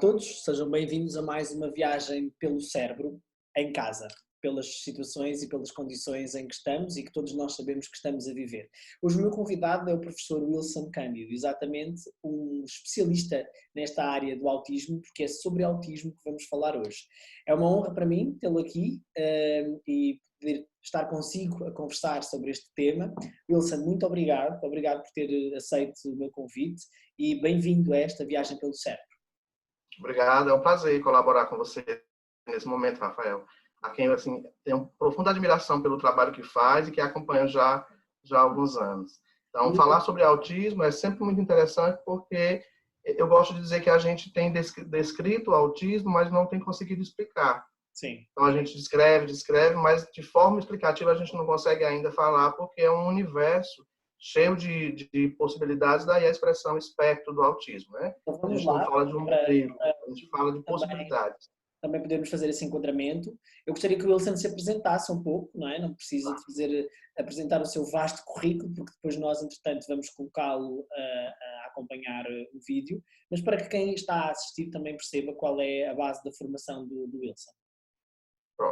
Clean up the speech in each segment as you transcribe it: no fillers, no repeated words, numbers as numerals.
todos, sejam bem-vindos a mais uma viagem pelo cérebro, em casa, pelas situações e pelas condições em que estamos e que todos nós sabemos que estamos a viver. Hoje o meu convidado é o professor Wilson Cândido, exatamente um especialista nesta área do autismo, porque é sobre autismo que vamos falar hoje. É uma honra para mim tê-lo aqui e poder estar consigo a conversar sobre este tema. Wilson, muito obrigado por ter aceito o meu convite e bem-vindo a esta viagem pelo cérebro. Obrigado, é um prazer colaborar com você nesse momento, Rafael. A quem assim, tenho profunda admiração pelo trabalho que faz e que acompanho já há alguns anos. Então, falar sobre autismo é sempre muito interessante porque eu gosto de dizer que a gente tem descrito o autismo, mas não tem conseguido explicar. Sim. Então, a gente descreve, mas de forma explicativa a gente não consegue ainda falar porque é um universo cheio de possibilidades, daí a expressão espectro do autismo, né? Então A vamos gente não lá, fala de um modelo, a gente fala de possibilidades. Também podemos fazer esse enquadramento. Eu gostaria que o Wilson se apresentasse um pouco, não é? Não precisa de apresentar o seu vasto currículo, porque depois nós, entretanto, vamos colocá-lo a acompanhar o vídeo, mas para que quem está a assistir também perceba qual é a base da formação do Wilson.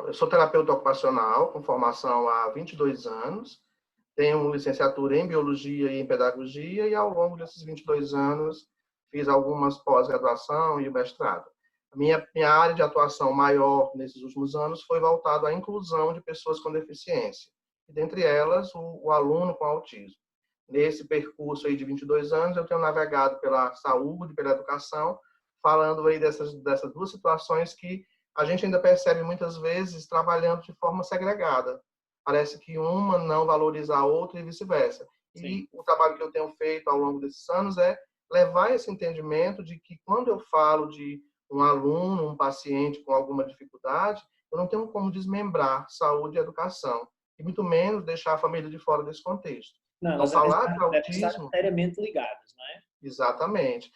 Eu sou terapeuta ocupacional, com formação há 22 anos, tenho licenciatura em Biologia e em Pedagogia, e ao longo desses 22 anos fiz algumas pós-graduação e o mestrado. A minha área de atuação maior nesses últimos anos foi voltada à inclusão de pessoas com deficiência, e dentre elas o aluno com autismo. Nesse percurso aí de 22 anos, eu tenho navegado pela saúde, pela educação, falando aí dessas duas situações que a gente ainda percebe muitas vezes trabalhando de forma segregada. Parece que uma não valoriza a outra e vice-versa. E o trabalho que eu tenho feito ao longo desses anos é levar esse entendimento de que quando eu falo de um aluno, um paciente com alguma dificuldade, eu não tenho como desmembrar saúde e educação, e muito menos deixar a família de fora desse contexto. Não, Então, nós falar de devem estar autismo... inteiramente ligados, não é? Exatamente.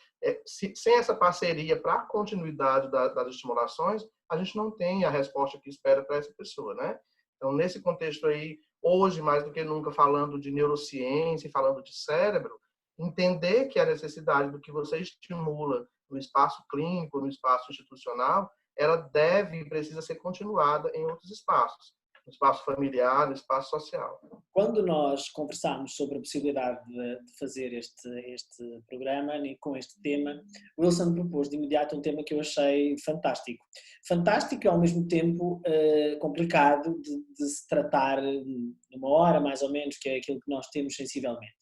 Sem essa parceria para a continuidade das estimulações, a gente não tem a resposta que espera para essa pessoa, né? Então, nesse contexto aí, hoje, mais do que nunca, falando de neurociência, falando de cérebro, entender que a necessidade do que você estimula no espaço clínico, no espaço institucional, ela deve e precisa ser continuada em outros espaços, no espaço familiar, no espaço social. Quando nós conversámos sobre a possibilidade de fazer este programa com este tema, o Wilson propôs de imediato um tema que eu achei fantástico. Fantástico e ao mesmo tempo complicado de se tratar numa hora mais ou menos, que é aquilo que nós temos sensivelmente.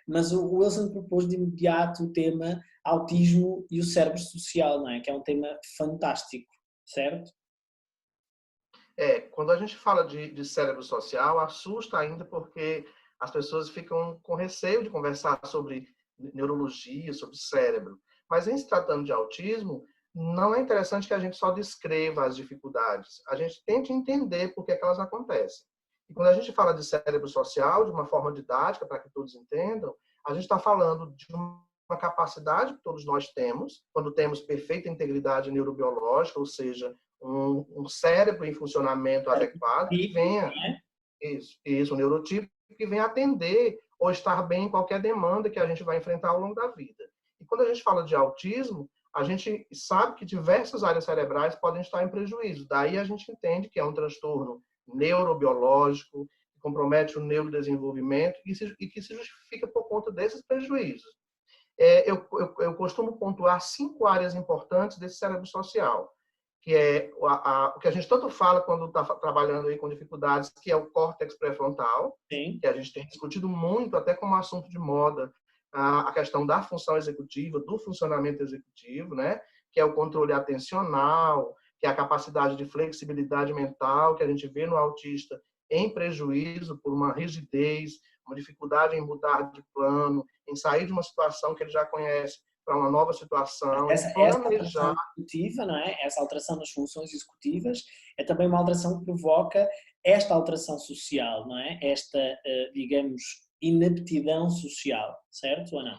Mas o Wilson propôs de imediato o tema autismo e o cérebro social, não é? Que é um tema fantástico, certo? Quando a gente fala de cérebro social, assusta ainda porque as pessoas ficam com receio de conversar sobre neurologia, sobre cérebro. Mas em se tratando de autismo, não é interessante que a gente só descreva as dificuldades. A gente tente entender por que elas acontecem. E quando a gente fala de cérebro social, de uma forma didática, para que todos entendam, a gente está falando de uma capacidade que todos nós temos, quando temos perfeita integridade neurobiológica, ou seja, um cérebro em funcionamento adequado, que venha, um neurotipo que venha atender ou estar bem em qualquer demanda que a gente vai enfrentar ao longo da vida. E quando a gente fala de autismo, a gente sabe que diversas áreas cerebrais podem estar em prejuízo. Daí a gente entende que é um transtorno neurobiológico, que compromete o neurodesenvolvimento e que se justifica por conta desses prejuízos. Eu costumo pontuar 5 áreas importantes desse cérebro social, que é o que a gente tanto fala quando está trabalhando aí com dificuldades, que é o córtex pré-frontal, que a gente tem discutido muito, até como assunto de moda, a questão da função executiva, do funcionamento executivo, né? Que é o controle atencional, que é a capacidade de flexibilidade mental que a gente vê no autista em prejuízo por uma rigidez, uma dificuldade em mudar de plano, em sair de uma situação que ele já conhece para uma nova situação, Essa alteração executiva, não é? Essa alteração nas funções executivas é também uma alteração que provoca esta alteração social, não é? Esta, digamos, inaptidão social, certo ou não?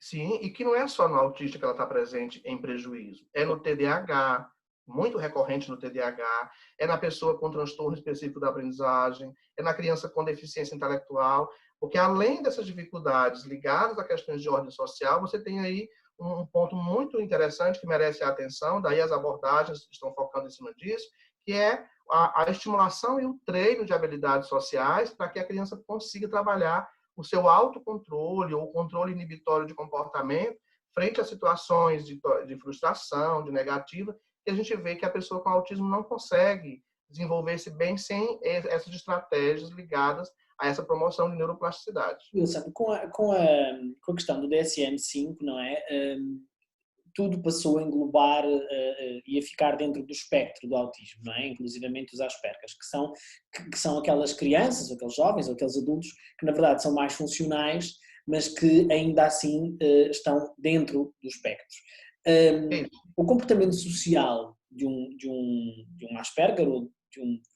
Sim, e que não é só no autista que ela está presente em prejuízo, é no TDAH, muito recorrente no TDAH, é na pessoa com transtorno específico da aprendizagem, é na criança com deficiência intelectual, porque além dessas dificuldades ligadas a questões de ordem social, você tem aí um ponto muito interessante que merece a atenção, daí as abordagens estão focando em cima disso, que é a estimulação e o treino de habilidades sociais para que a criança consiga trabalhar o seu autocontrole ou controle inibitório de comportamento frente a situações de frustração, de negativa, que a gente vê que a pessoa com autismo não consegue desenvolver-se bem sem essas estratégias ligadas a essa promoção de neuroplasticidade. Wilson, com a questão do DSM-5, não é? Tudo passou a englobar e a ficar dentro do espectro do autismo, não é? Inclusivamente os Aspergers, que são aquelas crianças, ou aqueles jovens, ou aqueles adultos que na verdade são mais funcionais, mas que ainda assim estão dentro do espectro. O comportamento social de um Asperger, ou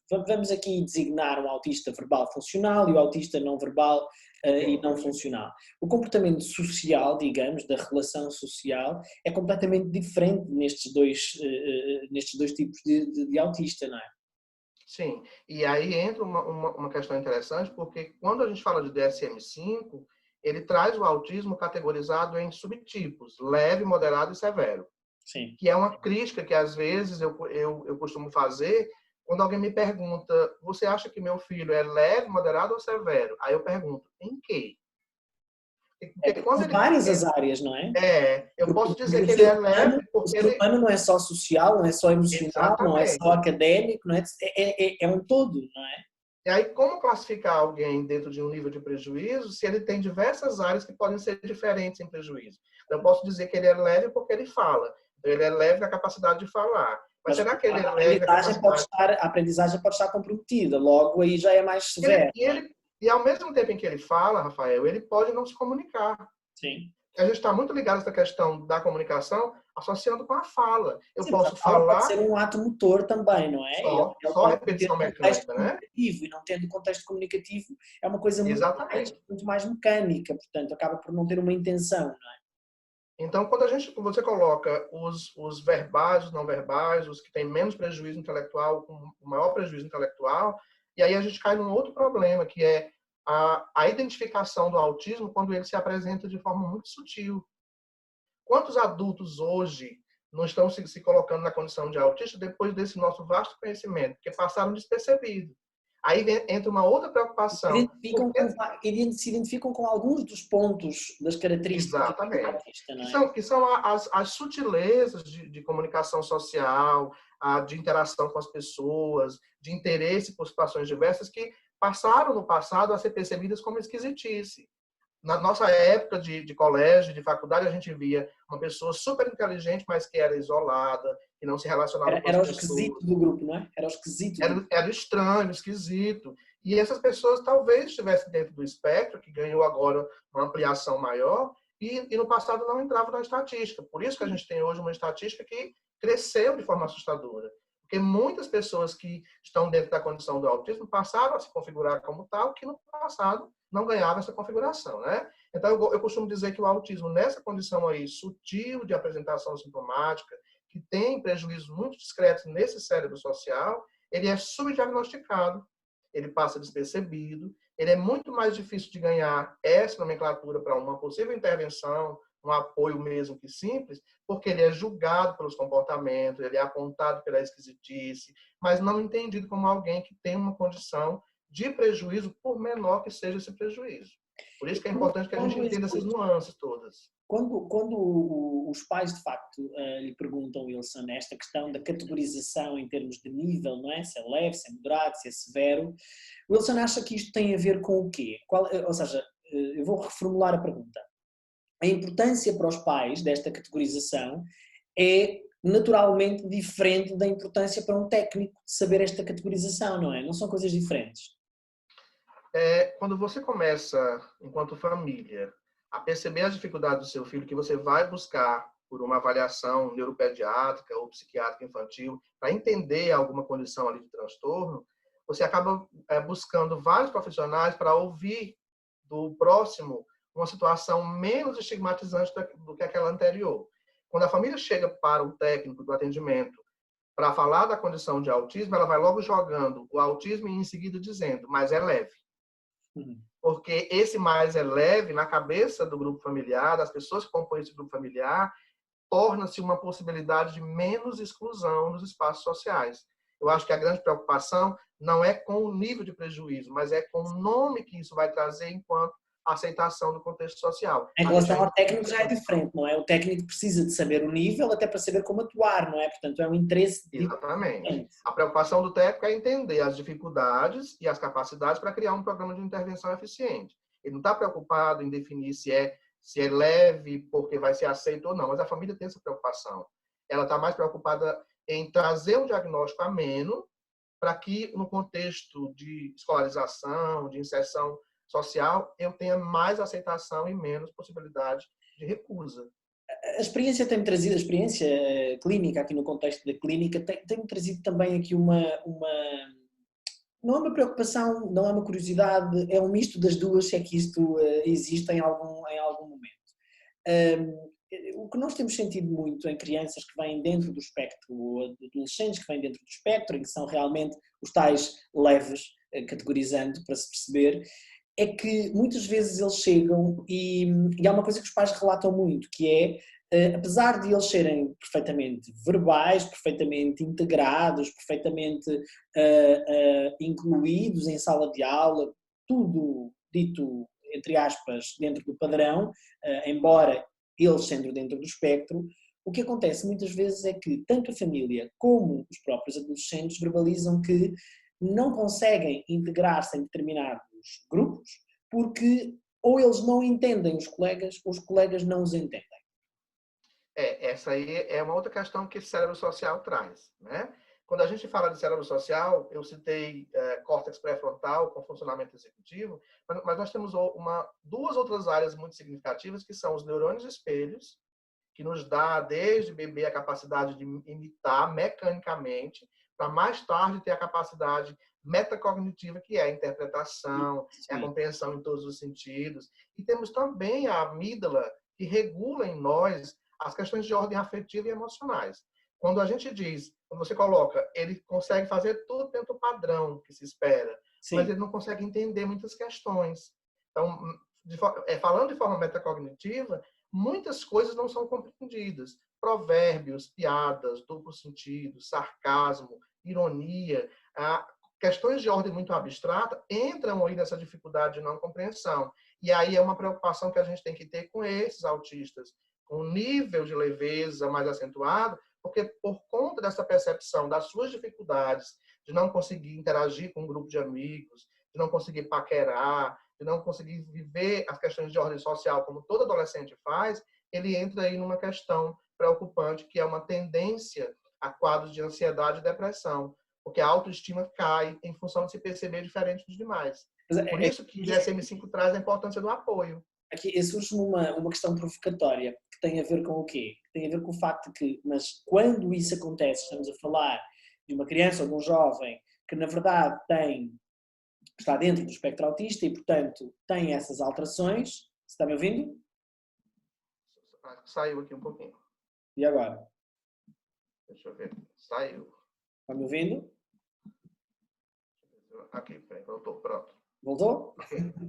vamos aqui designar um autista verbal funcional e o autista não verbal e não funcional. O comportamento social, digamos, da relação social, é completamente diferente nestes dois tipos de autista, não é? Sim, e aí entra uma questão interessante, porque quando a gente fala de DSM-5, ele traz o autismo categorizado em subtipos, leve, moderado e severo. Sim. Que é uma crítica que às vezes eu costumo fazer quando alguém me pergunta: você acha que meu filho é leve, moderado ou severo? Aí eu pergunto: em quê? Porque quando várias as áreas, não é? Eu posso dizer que ele é leve porque o ser humano não é só social, não é só emocional, exatamente, não é só académico, não é? É um todo, não é? E aí, como classificar alguém dentro de um nível de prejuízo se ele tem diversas áreas que podem ser diferentes em prejuízo? Eu posso dizer que ele é leve porque ele fala. Então, ele é leve na capacidade de falar. Mas será que ele é leve na capacidade... A aprendizagem pode estar comprometida, logo aí já é mais severo. E ao mesmo tempo em que ele fala, Rafael, ele pode não se comunicar. Sim. A gente está muito ligado a essa questão da comunicação associando com a fala. Eu Sim, posso falar... Pode ser um ato motor também, não é? Só repetição mecânica, né? E não tendo contexto comunicativo é uma coisa muito mais mecânica, portanto acaba por não ter uma intenção, não é? Então, quando você coloca os verbais, os não verbais, os que têm menos prejuízo intelectual, com maior prejuízo intelectual, e aí a gente cai num outro problema, que é a identificação do autismo quando ele se apresenta de forma muito sutil. Quantos adultos hoje não estão se colocando na condição de autista depois desse nosso vasto conhecimento, porque passaram despercebidos? Aí entra uma outra preocupação. Se identificam com alguns dos pontos, das características do autista, não é? Que são as sutilezas de comunicação social, de interação com as pessoas, de interesse por situações diversas que passaram no passado a ser percebidas como esquisitice. Na nossa época de colégio, de faculdade, a gente via uma pessoa super inteligente, mas que era isolada, que não se relacionava com as pessoas. Era o esquisito do grupo, não é? Era o esquisito. Era estranho, esquisito. E essas pessoas talvez estivessem dentro do espectro, que ganhou agora uma ampliação maior, e no passado não entrava na estatística. Por isso que a gente tem hoje uma estatística que cresceu de forma assustadora. Porque muitas pessoas que estão dentro da condição do autismo passaram a se configurar como tal, que no passado não ganhavam essa configuração, né? Então, eu costumo dizer que o autismo, nessa condição aí sutil de apresentação sintomática, que tem prejuízos muito discretos nesse cérebro social, ele é subdiagnosticado, ele passa despercebido, ele é muito mais difícil de ganhar essa nomenclatura para uma possível intervenção, um apoio mesmo que simples, porque ele é julgado pelos comportamentos, ele é apontado pela esquisitice, mas não entendido como alguém que tem uma condição de prejuízo, por menor que seja esse prejuízo. Por isso que é importante que a gente entenda essas nuances todas. Quando os pais, de facto, lhe perguntam, Wilson, esta questão da categorização em termos de nível, não é? Se é leve, se é moderado, se é severo, Wilson acha que isto tem a ver com o quê? Ou seja, eu vou reformular a pergunta. A importância para os pais desta categorização é naturalmente diferente da importância para um técnico de saber esta categorização, não é? Não são coisas diferentes. Quando você começa, enquanto família, a perceber as dificuldades do seu filho, que você vai buscar por uma avaliação neuropediátrica ou psiquiátrica infantil, para entender alguma condição ali de transtorno, você acaba buscando vários profissionais para ouvir do próximo uma situação menos estigmatizante do que aquela anterior. Quando a família chega para o técnico do atendimento para falar da condição de autismo, ela vai logo jogando o autismo e em seguida dizendo, mas é leve. Uhum. Porque esse mais é leve na cabeça do grupo familiar, das pessoas que compõem esse grupo familiar, torna-se uma possibilidade de menos exclusão nos espaços sociais. Eu acho que a grande preocupação não é com o nível de prejuízo, mas é com o nome que isso vai trazer enquanto aceitação do contexto social. Em A gente relação ainda ao técnico já é diferente, não é? O técnico precisa de saber o nível até para saber como atuar, não é? Portanto, é um interesse Exatamente. diferente. A preocupação do técnico é entender as dificuldades e as capacidades para criar um programa de intervenção eficiente. Ele não está preocupado em definir se é leve porque vai ser aceito ou não, mas a família tem essa preocupação. Ela está mais preocupada em trazer um diagnóstico ameno para que, no contexto de escolarização, de inserção social, eu tenha mais aceitação e menos possibilidade de recusa. A experiência tem-me trazido, a experiência clínica, aqui no contexto da clínica, tem-me trazido também aqui não é uma preocupação, não é uma curiosidade, é um misto das duas, se é que isto existe em algum momento. O que nós temos sentido muito em crianças que vêm dentro do espectro, ou adolescentes que vêm dentro do espectro, e que são realmente os tais leves, categorizando para se perceber, é que muitas vezes eles chegam e há uma coisa que os pais relatam muito, que é, apesar de eles serem perfeitamente verbais, perfeitamente integrados, perfeitamente incluídos em sala de aula, tudo dito, entre aspas, dentro do padrão, embora eles sendo dentro do espectro, o que acontece muitas vezes é que tanto a família como os próprios adolescentes verbalizam que não conseguem integrar-se em determinados grupos porque ou eles não entendem os colegas ou os colegas não os entendem. Essa aí é uma outra questão que esse cérebro social traz, né? Quando a gente fala de cérebro social, eu citei córtex pré-frontal com funcionamento executivo, mas nós temos duas outras áreas muito significativas, que são os neurônios espelhos, que nos dá, desde bebê, a capacidade de imitar mecanicamente, para mais tarde ter a capacidade metacognitiva, que é a interpretação, é a compreensão em todos os sentidos. E temos também a amígdala, que regula em nós as questões de ordem afetiva e emocionais. Quando a gente diz, quando você coloca, ele consegue fazer tudo dentro do padrão que se espera, mas Sim. ele não consegue entender muitas questões. Então, falando de forma metacognitiva, muitas coisas não são compreendidas. Provérbios, piadas, duplo sentido, sarcasmo, ironia, questões de ordem muito abstrata entram aí nessa dificuldade de não compreensão. E aí é uma preocupação que a gente tem que ter com esses autistas, com um nível de leveza mais acentuado, porque por conta dessa percepção das suas dificuldades, de não conseguir interagir com um grupo de amigos, de não conseguir paquerar, de não conseguir viver as questões de ordem social como todo adolescente faz, ele entra aí numa questão preocupante, que é uma tendência a quadros de ansiedade e depressão, porque a autoestima cai em função de se perceber diferente dos demais. Por isso que o DSM-5 traz a importância do apoio. Aqui surge-me uma questão provocatória, que tem a ver com o quê? Que tem a ver com o facto de que, mas quando isso acontece, estamos a falar de uma criança ou de um jovem que na verdade está dentro do espectro autista e, portanto, tem essas alterações. Você está me ouvindo? Saiu aqui um pouquinho. E agora? Deixa eu ver. Saiu. Está me ouvindo? Aqui, voltou, pronto. Voltou?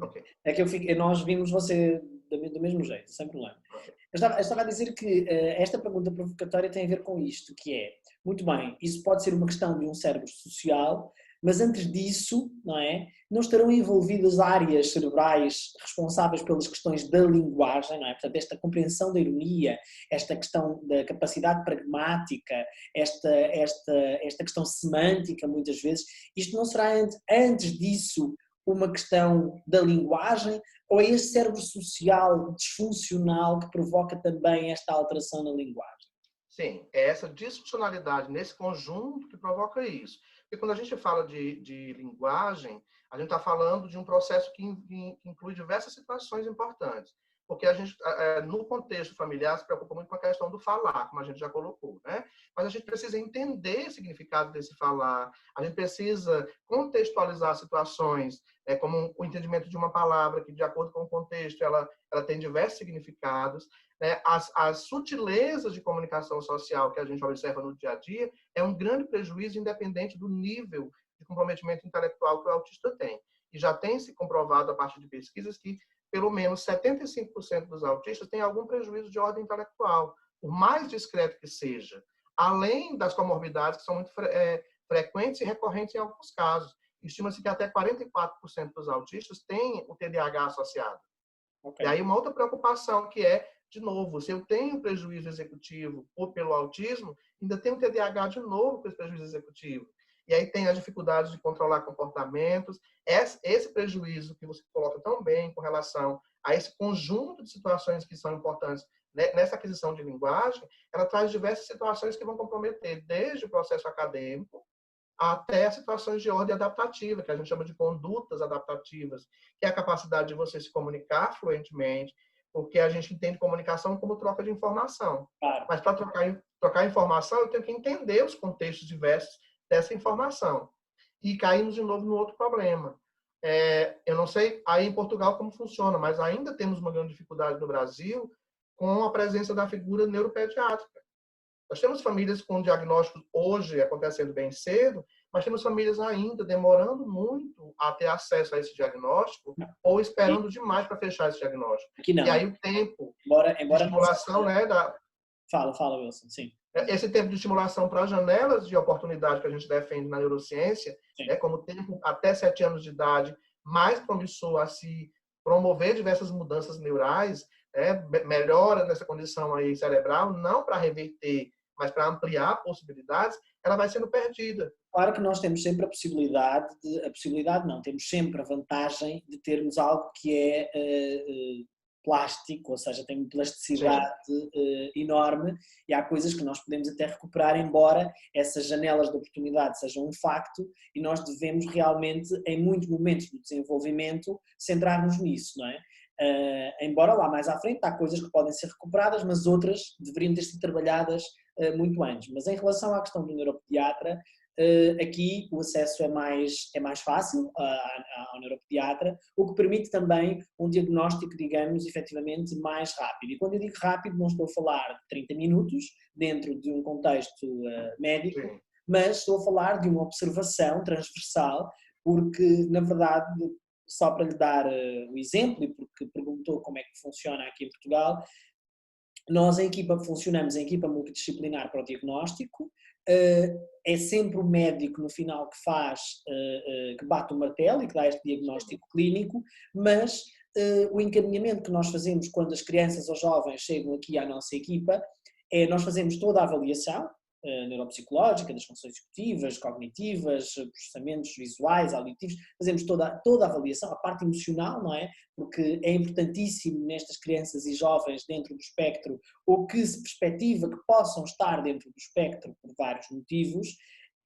Ok. É que nós vimos você do mesmo jeito, sem problema. Okay. Eu estava a dizer que esta pergunta provocatória tem a ver com isto, que é, muito bem, isso pode ser uma questão de um cérebro social, mas antes disso, não é? Não estarão envolvidas áreas cerebrais responsáveis pelas questões da linguagem, não é? Portanto, esta compreensão da ironia, esta questão da capacidade pragmática, esta questão semântica, muitas vezes, isto não será antes disso uma questão da linguagem, ou é este cérebro social disfuncional que provoca também esta alteração na linguagem? Sim, é essa disfuncionalidade nesse conjunto que provoca isso. Porque quando a gente fala de linguagem, a gente está falando de um processo que inclui diversas situações importantes. Porque a gente, no contexto familiar, se preocupa muito com a questão do falar, como a gente já colocou, né? Mas a gente precisa entender o significado desse falar, a gente precisa contextualizar situações, como o entendimento de uma palavra que, de acordo com o contexto, ela tem diversos significados. As sutilezas de comunicação social que a gente observa no dia a dia é um grande prejuízo, independente do nível de comprometimento intelectual que o autista tem. e já tem se comprovado a partir de pesquisas que pelo menos 75% dos autistas têm algum prejuízo de ordem intelectual, por mais discreto que seja, além das comorbidades que são muito frequentes e recorrentes em alguns casos. Estima-se que até 44% dos autistas têm o TDAH associado. Okay. E aí uma outra preocupação que é, de novo, se eu tenho prejuízo executivo ou pelo autismo, ainda tenho TDAH de novo com esse prejuízo executivo. E aí tem a dificuldade de controlar comportamentos. Esse prejuízo que você coloca tão bem com relação a esse conjunto de situações que são importantes nessa aquisição de linguagem, ela traz diversas situações que vão comprometer desde o processo acadêmico até situações de ordem adaptativa, que a gente chama de condutas adaptativas, que é a capacidade de você se comunicar fluentemente, porque a gente entende comunicação como troca de informação. Claro. Mas para trocar informação, eu tenho que entender os contextos diversos dessa informação. E caímos de novo no outro problema. Eu não sei aí em Portugal como funciona, mas ainda temos uma grande dificuldade no Brasil com a presença da figura neuropediátrica. Nós temos famílias com diagnósticos hoje acontecendo bem cedo, mas temos famílias ainda demorando muito a ter acesso a esse diagnóstico ou esperando demais para fechar esse diagnóstico. Aqui não. E aí o tempo de estimulação, né, Fala, Wilson, sim. Esse tempo de estimulação para as janelas de oportunidade que a gente defende na neurociência, como tempo até 7 anos de idade, mais promissor a se promover diversas mudanças neurais, melhora nessa condição aí cerebral, não para reverter, mas para ampliar possibilidades, ela vai sendo perdida. Claro que nós temos sempre temos sempre a vantagem de termos algo que é plástico, ou seja, tem uma plasticidade enorme e há coisas que nós podemos até recuperar, embora essas janelas de oportunidade sejam um facto e nós devemos realmente, em muitos momentos do desenvolvimento, centrar-nos nisso, não é? Embora lá mais à frente há coisas que podem ser recuperadas, mas outras deveriam ter sido trabalhadas muito antes. Mas em relação à questão do neuropediatra, aqui o acesso é mais fácil ao neuropediatra, o que permite também um diagnóstico, digamos, efetivamente mais rápido. E quando eu digo rápido, não estou a falar de 30 minutos dentro de um contexto médico, Sim. mas estou a falar de uma observação transversal, porque, na verdade, só para lhe dar o exemplo, e porque perguntou como é que funciona aqui em Portugal, nós funcionamos em equipa multidisciplinar para o diagnóstico, é sempre o médico no final que bate o martelo e que dá este diagnóstico clínico, mas o encaminhamento que nós fazemos quando as crianças ou jovens chegam aqui à nossa equipa, nós fazemos toda a avaliação neuropsicológica, das funções executivas, cognitivas, processamentos visuais, auditivos, fazemos toda a avaliação, a parte emocional, não é? Porque é importantíssimo nestas crianças e jovens dentro do espectro, ou que se perspectiva que possam estar dentro do espectro por vários motivos,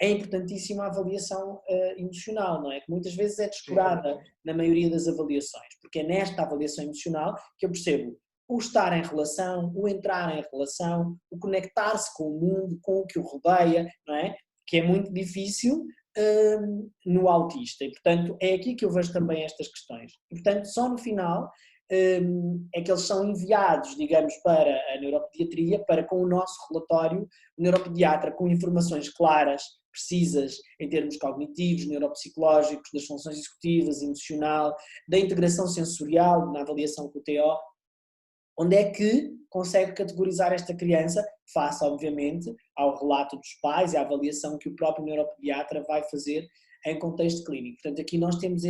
é importantíssima a avaliação emocional, não é? Que muitas vezes é descurada na maioria das avaliações, porque é nesta avaliação emocional que eu percebo o estar em relação, o entrar em relação, o conectar-se com o mundo, com o que o rodeia, não é? Que é muito difícil no autista. E, portanto, é aqui que eu vejo também estas questões. E, portanto, só no final é que eles são enviados, digamos, para a neuropediatria, para com o nosso relatório, o neuropediatra com informações claras, precisas em termos cognitivos, neuropsicológicos, das funções executivas, emocional, da integração sensorial, na avaliação com o TO, onde é que consegue categorizar esta criança, face, obviamente, ao relato dos pais e à avaliação que o próprio neuropediatra vai fazer em contexto clínico. Portanto, aqui nós temos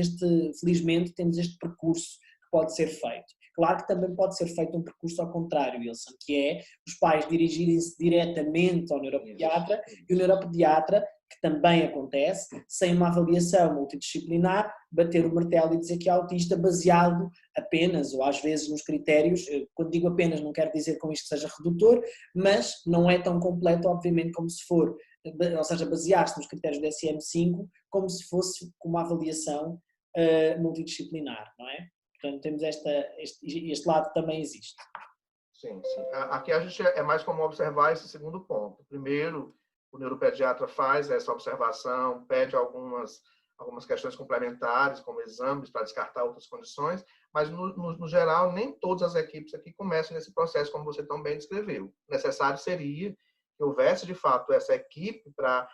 felizmente, temos este percurso que pode ser feito. Claro que também pode ser feito um percurso ao contrário, Wilson, que é os pais dirigirem-se diretamente ao neuropediatra e o neuropediatra, que também acontece, sem uma avaliação multidisciplinar, bater o martelo e dizer que é autista baseado apenas, ou às vezes nos critérios, quando digo apenas não quero dizer com isto que seja redutor, mas não é tão completo, obviamente, como se for, ou seja, basear-se nos critérios do DSM-5 como se fosse uma avaliação multidisciplinar, não é? Portanto, temos este lado também existe. Sim. Aqui a gente é mais como observar esse segundo ponto. Primeiro, o neuropediatra faz essa observação, pede algumas questões complementares, como exames, para descartar outras condições, mas, no geral, nem todas as equipes aqui começam nesse processo, como você tão bem descreveu. Necessário seria que houvesse, de fato, essa equipe para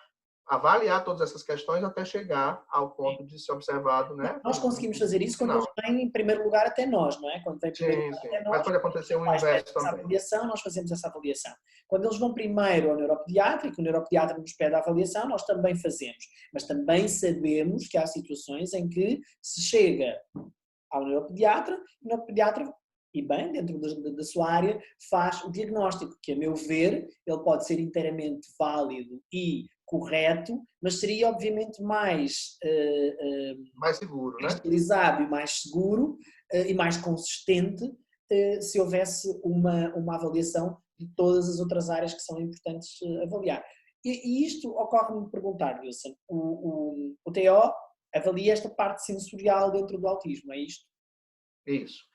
avaliar todas essas questões até chegar ao ponto de ser observado, né? Nós conseguimos fazer isso quando eles vêm em primeiro lugar até nós, não é? Quando vem em primeiro lugar Sim. até Mas nós, pode acontecer o faz inverso essa também. avaliação, nós fazemos essa avaliação. Quando eles vão primeiro ao neuropediatra e que o neuropediatra nos pede a avaliação, nós também fazemos. Mas também sabemos que há situações em que se chega ao neuropediatra, e o neuropediatra, e bem, dentro da sua área, faz o diagnóstico, que a meu ver, ele pode ser inteiramente válido e correto, mas seria obviamente mais Mais seguro, né? cristalizado e mais seguro e mais consistente se houvesse uma avaliação de todas as outras áreas que são importantes avaliar. E isto ocorre-me perguntar, Wilson, o TO avalia esta parte sensorial dentro do autismo, é isto? Isso.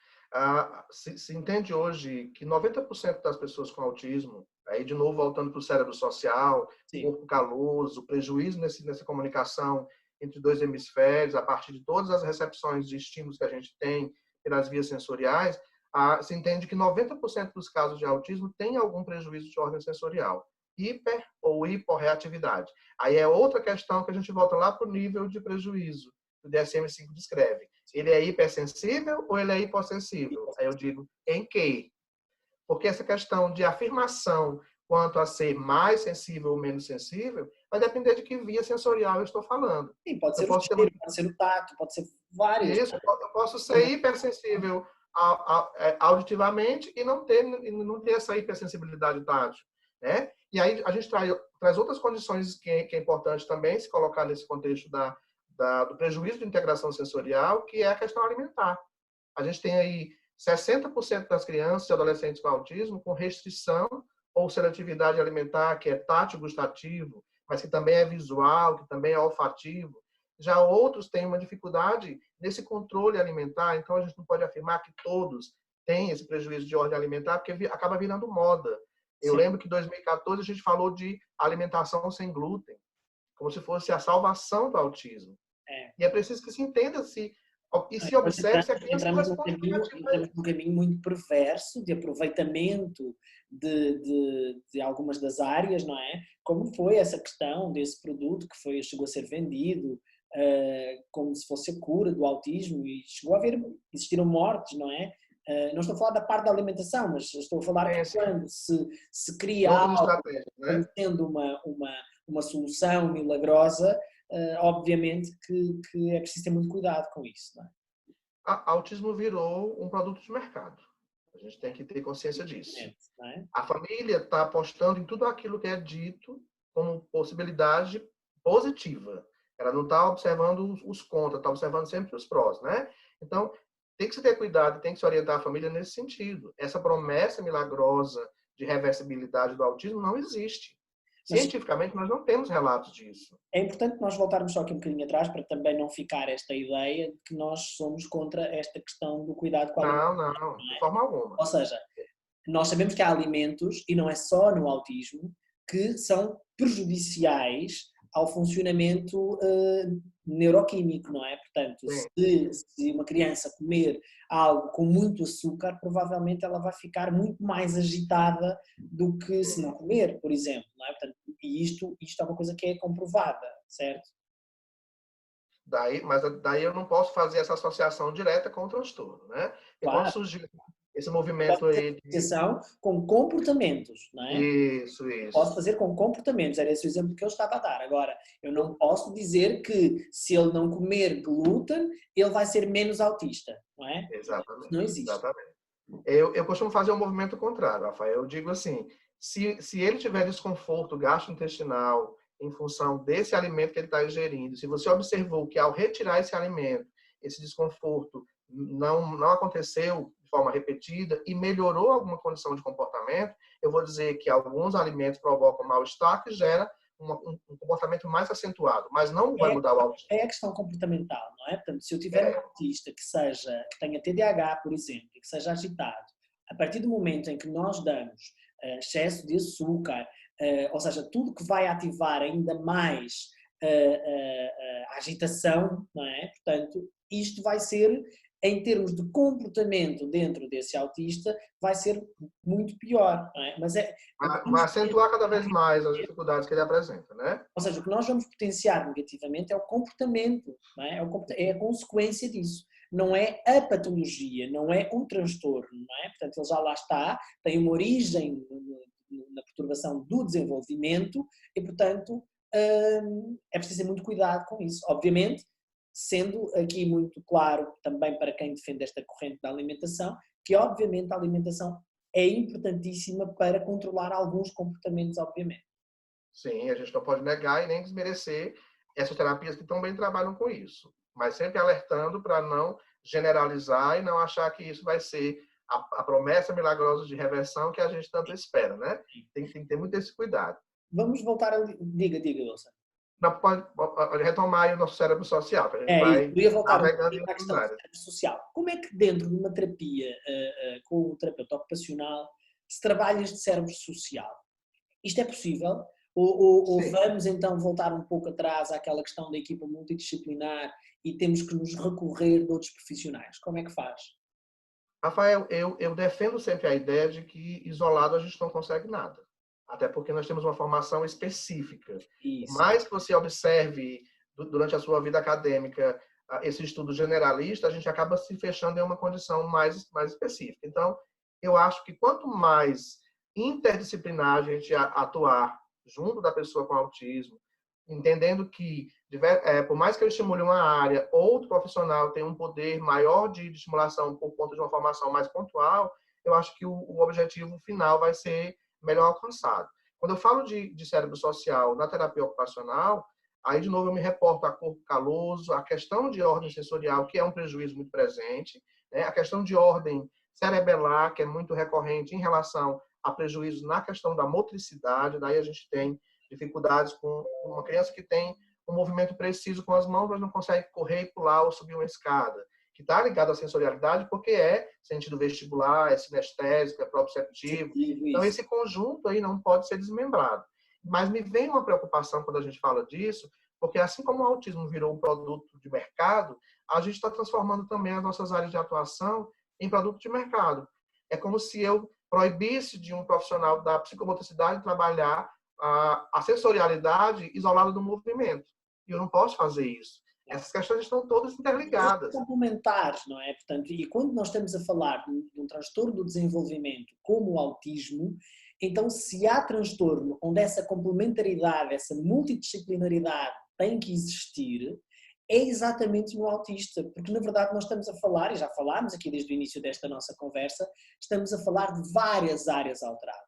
Se entende hoje que 90% das pessoas com autismo, aí de novo voltando para o cérebro social, Sim. corpo caloso, prejuízo nessa comunicação entre dois hemisférios, a partir de todas as recepções de estímulos que a gente tem pelas vias sensoriais, se entende que 90% dos casos de autismo tem algum prejuízo de ordem sensorial, hiper ou hiporreatividade. Aí é outra questão que a gente volta lá para o nível de prejuízo que o DSM-5 descreve. Ele é hipersensível ou ele é hipossensível? Aí eu digo, em que? Porque essa questão de afirmação quanto a ser mais sensível ou menos sensível vai depender de que via sensorial eu estou falando. Sim, pode ser Eu o posso ter cheiro, pode ser o tato, pode ser várias. isso, eu posso ser hipersensível auditivamente e não ter essa hipersensibilidade tátil, né? E aí a gente traz outras condições que é importante também se colocar nesse contexto do prejuízo de integração sensorial, que é a questão alimentar. A gente tem aí 60% das crianças e adolescentes com autismo com restrição ou seletividade alimentar, que é tátil gustativo, mas que também é visual, que também é olfativo. Já outros têm uma dificuldade nesse controle alimentar, então a gente não pode afirmar que todos têm esse prejuízo de ordem alimentar, porque acaba virando moda. Eu lembro que em 2014 a gente falou de alimentação sem glúten, como se fosse a salvação do autismo. E é preciso que se entenda e se observe se a criança responde entramos num caminho muito perverso de aproveitamento de algumas das áreas, não é? Como foi essa questão desse produto que chegou a ser vendido como se fosse a cura do autismo e chegou a existiram mortes, não é? Não estou a falar da parte da alimentação, mas estou a falar que quando se cria algo como sendo uma solução milagrosa, obviamente que é preciso ter muito cuidado com isso. Não é? Autismo virou um produto de mercado. A gente tem que ter consciência disso. Não é? A família está apostando em tudo aquilo que é dito como possibilidade positiva. Ela não está observando os contras, está observando sempre os prós, né? Então, tem que se ter cuidado, tem que se orientar a família nesse sentido. Essa promessa milagrosa de reversibilidade do autismo não existe. Cientificamente, nós não temos relatos disso. É importante nós voltarmos só aqui um bocadinho atrás para também não ficar esta ideia de que nós somos contra esta questão do cuidado com a alimentação. Não, de forma alguma. Ou seja, nós sabemos que há alimentos, e não é só no autismo, que são prejudiciais ao funcionamento neuroquímico, não é? Portanto, se uma criança comer algo com muito açúcar, provavelmente ela vai ficar muito mais agitada do que se não comer, por exemplo, não é? Portanto, e isto é uma coisa que é comprovada, certo? Mas daí eu não posso fazer essa associação direta com o transtorno, né? E quando surgiu esse movimento aí de associação com comportamentos, não é? Isso. Posso fazer com comportamentos, era esse o exemplo que eu estava a dar. Agora, eu não posso dizer que se ele não comer glúten, ele vai ser menos autista, não é? Exatamente. Não existe. Exatamente. Eu costumo fazer um movimento contrário, Rafael. Eu digo assim, se ele tiver desconforto gastrointestinal em função desse alimento que ele está ingerindo, se você observou que ao retirar esse alimento, esse desconforto não aconteceu de forma repetida e melhorou alguma condição de comportamento, eu vou dizer que alguns alimentos provocam mal-estar que gera um comportamento mais acentuado, mas não vai mudar o autismo. É a questão comportamental, não é? Portanto, se eu tiver um autista que tenha TDAH, por exemplo, e que seja agitado, a partir do momento em que nós damos excesso de açúcar, ou seja, tudo que vai ativar ainda mais a agitação, não é? Portanto, isto vai ser em termos de comportamento dentro desse autista, vai ser muito pior. Não é? Mas Vai acentuar cada vez mais as dificuldades que ele apresenta, né? ou seja, o que nós vamos potenciar negativamente é o comportamento, não é? É a consequência disso. Não é a patologia, não é o transtorno, não é? Portanto, ele já lá está, tem uma origem na perturbação do desenvolvimento e, portanto, é preciso ter muito cuidado com isso. Obviamente, sendo aqui muito claro também para quem defende esta corrente da alimentação, que obviamente a alimentação é importantíssima para controlar alguns comportamentos, obviamente. Sim, a gente não pode negar e nem desmerecer essas terapias que também trabalham com isso, mas sempre alertando para não generalizar e não achar que isso vai ser a promessa milagrosa de reversão que a gente tanto espera, né? Tem que ter muito esse cuidado. Vamos voltar a... Diga, Wilson. Não pode retomar aí o nosso cérebro social, que a gente É isso, vai eu ia voltar navegando em à outras questão áreas. social. Como é que dentro de uma terapia com o terapeuta ocupacional se trabalha este cérebro social? Isto é possível? Ou Sim. vamos então voltar um pouco atrás àquela questão da equipa multidisciplinar e temos que nos recorrer de outros profissionais? Como é que faz? Rafael, eu defendo sempre a ideia de que isolado a gente não consegue nada. Até porque nós temos uma formação específica. Por Isso. mais que você observe durante a sua vida acadêmica esse estudo generalista, a gente acaba se fechando em uma condição mais específica. Então, eu acho que quanto mais interdisciplinar a gente atuar junto da pessoa com autismo, entendendo que, por mais que eu estimule uma área, outro profissional tem um poder maior de estimulação por conta de uma formação mais pontual, eu acho que o objetivo final vai ser melhor alcançado. Quando eu falo de cérebro social na terapia ocupacional, aí, de novo, eu me reporto a corpo caloso, a questão de ordem sensorial, que é um prejuízo muito presente, né? A questão de ordem cerebelar, que é muito recorrente em relação a prejuízos na questão da motricidade, daí a gente tem dificuldades com uma criança que tem um movimento preciso com as mãos, mas não consegue correr e pular ou subir uma escada, que está ligado à sensorialidade porque é sentido vestibular, é sinestésico, é proprioceptivo. Então, esse conjunto aí não pode ser desmembrado. Mas me vem uma preocupação quando a gente fala disso, porque assim como o autismo virou um produto de mercado, a gente está transformando também as nossas áreas de atuação em produto de mercado. É como se eu proibisse de um profissional da psicomotricidade trabalhar a sensorialidade isolada do movimento. E eu não posso fazer isso. Essas questões estão todas interligadas. São complementares, não é? Portanto, e quando nós estamos a falar de um transtorno do desenvolvimento como o autismo, então se há transtorno onde essa complementaridade, essa multidisciplinaridade tem que existir, é exatamente no autista, porque na verdade nós estamos a falar, e já falámos aqui desde o início desta nossa conversa, estamos a falar de várias áreas alteradas,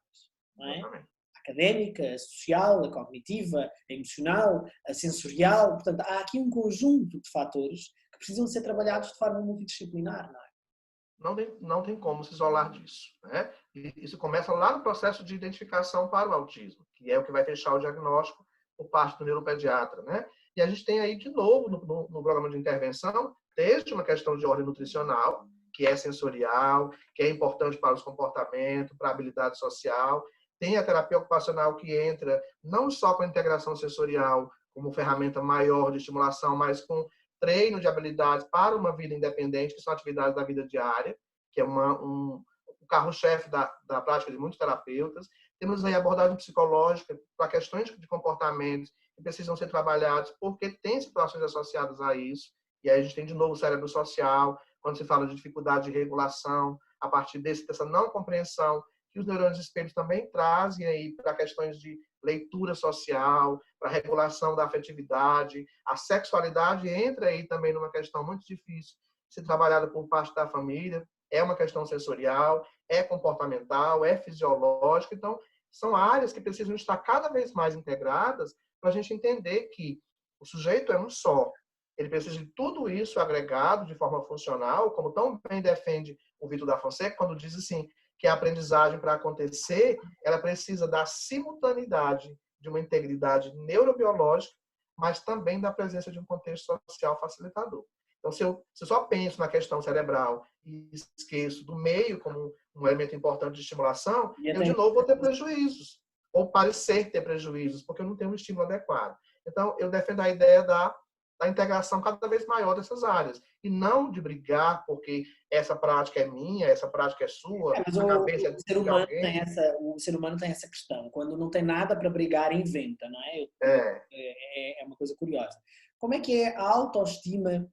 não é? Exatamente. A académica, a social, a cognitiva, a emocional, a sensorial, portanto há aqui um conjunto de fatores que precisam ser trabalhados de forma multidisciplinar, não é? Não tem como se isolar disso, né? E isso começa lá no processo de identificação para o autismo, que é o que vai fechar o diagnóstico por parte do neuropediatra, né? E a gente tem aí, de novo, no programa de intervenção, desde uma questão de ordem nutricional, que é sensorial, que é importante para os comportamentos, para a habilidade social. Tem a terapia ocupacional que entra não só com a integração sensorial como ferramenta maior de estimulação, mas com treino de habilidades para uma vida independente, que são atividades da vida diária, que é o carro-chefe da prática de muitos terapeutas. Temos aí abordagem psicológica para questões de comportamento que precisam ser trabalhados, porque tem situações associadas a isso. E aí a gente tem, de novo, o cérebro social, quando se fala de dificuldade de regulação, a partir dessa não compreensão que os neurônios espelhos também trazem aí para questões de leitura social, para regulação da afetividade. A sexualidade entra aí também numa questão muito difícil de ser trabalhada por parte da família. É uma questão sensorial, é comportamental, é fisiológica. Então, são áreas que precisam estar cada vez mais integradas para a gente entender que o sujeito é um só. Ele precisa de tudo isso agregado de forma funcional, como tão bem defende o Vitor da Fonseca, quando diz assim, que a aprendizagem, para acontecer, ela precisa da simultaneidade de uma integridade neurobiológica, mas também da presença de um contexto social facilitador. Então, se eu só penso na questão cerebral e esqueço do meio como um elemento importante de estimulação, eu, de novo, vou ter prejuízos, ou parecer ter prejuízos, porque eu não tenho um estímulo adequado. Então, eu defendo a ideia da da integração cada vez maior dessas áreas. E não de brigar porque essa prática é minha, essa prática é sua, Mas a cabeça é de alguém. o ser humano tem essa questão. Quando não tem nada para brigar, inventa, não é? É, É uma coisa curiosa. Como é que é a autoestima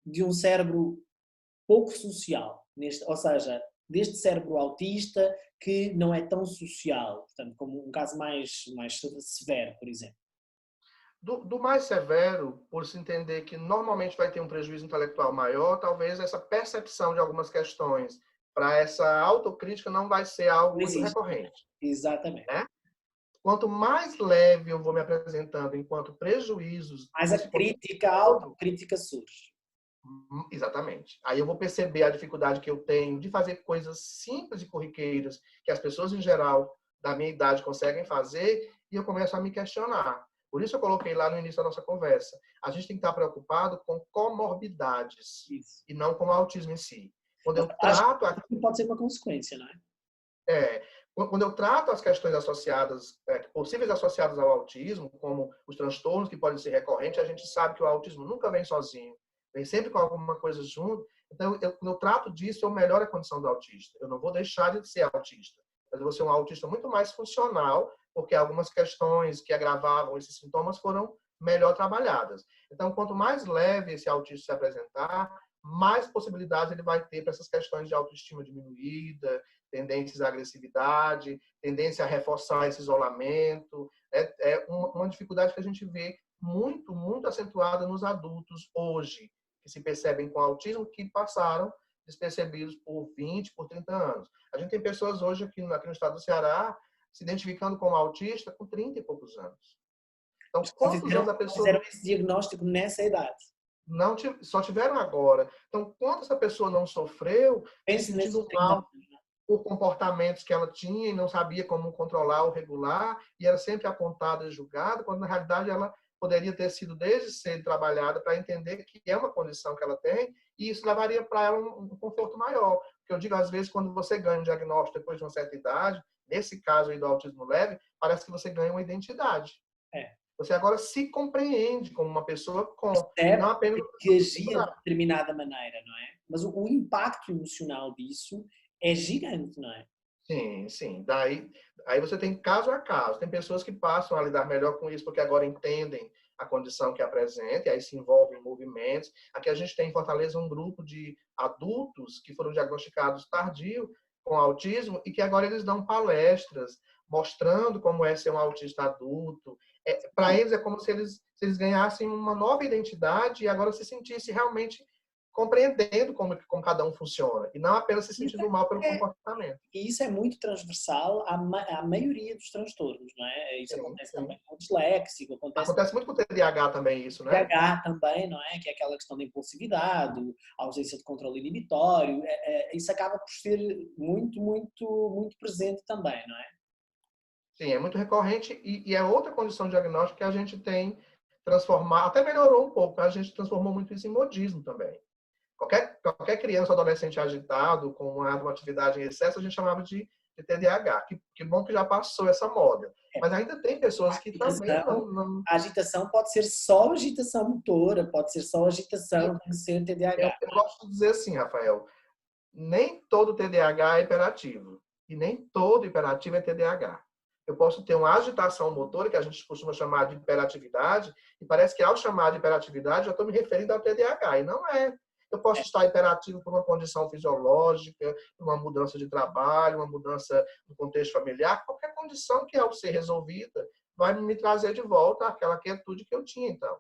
de um cérebro pouco social? Ou seja, deste cérebro autista que não é tão social, portanto, como um caso mais severo, por exemplo. do mais severo, por se entender que normalmente vai ter um prejuízo intelectual maior, talvez essa percepção de algumas questões para essa autocrítica não vai ser algo Não muito existe. recorrente. Exatamente. Né? Quanto mais leve eu vou me apresentando enquanto prejuízos Mas a desse ponto de crítica, a vista, autocrítica surge. exatamente. Aí eu vou perceber a dificuldade que eu tenho de fazer coisas simples e corriqueiras que as pessoas em geral da minha idade conseguem fazer e eu começo a me questionar. Por isso eu coloquei lá no início da nossa conversa. A gente tem que estar preocupado com comorbidades Isso. e não com o autismo em si. Quando Mas eu trato que pode ser uma consequência, não é? quando eu trato as questões associadas, possíveis associadas ao autismo, como os transtornos que podem ser recorrentes, a gente sabe que o autismo nunca vem sozinho, vem sempre com alguma coisa junto. Então, quando eu trato disso, eu melhoro a condição do autista. Eu não vou deixar de ser autista, mas eu vou ser um autista muito mais funcional, porque algumas questões que agravavam esses sintomas foram melhor trabalhadas. Então, quanto mais leve esse autista se apresentar, mais possibilidades ele vai ter para essas questões de autoestima diminuída, tendências à agressividade, tendência a reforçar esse isolamento. É uma dificuldade que a gente vê muito, muito acentuada nos adultos hoje, que se percebem com autismo, que passaram despercebidos por 20, por 30 anos. A gente tem pessoas hoje aqui no estado do Ceará se identificando como autista com 30 e poucos anos. Então, quantos anos a pessoa... Fizeram esse diagnóstico nessa idade. Não só tiveram agora. Então, quanto essa pessoa não sofreu, se Pense nesses sentindo 30 mal anos. por comportamentos que ela tinha e não sabia como controlar ou regular, e era sempre apontada e julgada, quando na realidade ela poderia ter sido desde cedo trabalhada para entender que é uma condição que ela tem, e isso levaria para ela um conforto maior. Porque eu digo, às vezes, quando você ganha um diagnóstico depois de uma certa idade, nesse caso aí do autismo leve, parece que você ganha uma identidade. É. Você agora se compreende como uma pessoa com, e É não apenas que agia de determinada maneira, não é? Mas o impacto emocional disso é gigante, não é? Sim, sim. Aí você tem caso a caso. Tem pessoas que passam a lidar melhor com isso porque agora entendem a condição que apresenta e aí se envolvem em movimentos. Aqui a gente tem em Fortaleza um grupo de adultos que foram diagnosticados tardio com autismo e que agora eles dão palestras mostrando como é ser um autista adulto. Para eles é como se eles ganhassem uma nova identidade e agora se sentissem realmente compreendendo como cada um funciona e não apenas se sentindo mal pelo comportamento. E isso é muito transversal à maioria dos transtornos, não é? Isso Sim, acontece sim. também com o disléxico, acontece Acontece muito com o TDAH também isso, com o né? TDAH também, não é? Que é aquela questão da impulsividade, a ausência de controle inibitório, isso acaba por ser muito, muito, muito presente também, não é? Sim, é muito recorrente e é outra condição diagnóstica que a gente tem transformar, até melhorou um pouco, a gente transformou muito isso em modismo também. Qualquer criança ou adolescente agitado, com uma atividade em excesso, a gente chamava de TDAH. Que bom que já passou essa moda. Mas ainda tem pessoas que também não... A agitação pode ser só agitação motora, pode ser só agitação, tem que ser TDAH. Eu gosto de dizer assim, Rafael, nem todo TDAH é hiperativo. E nem todo hiperativo é TDAH. Eu posso ter uma agitação motora, que a gente costuma chamar de hiperatividade, e parece que ao chamar de hiperatividade, eu estou me referindo ao TDAH, e não é. Eu posso estar hiperativo por uma condição fisiológica, por uma mudança de trabalho, uma mudança no contexto familiar, qualquer condição que, ao ser resolvida, vai me trazer de volta aquela quietude que eu tinha, então.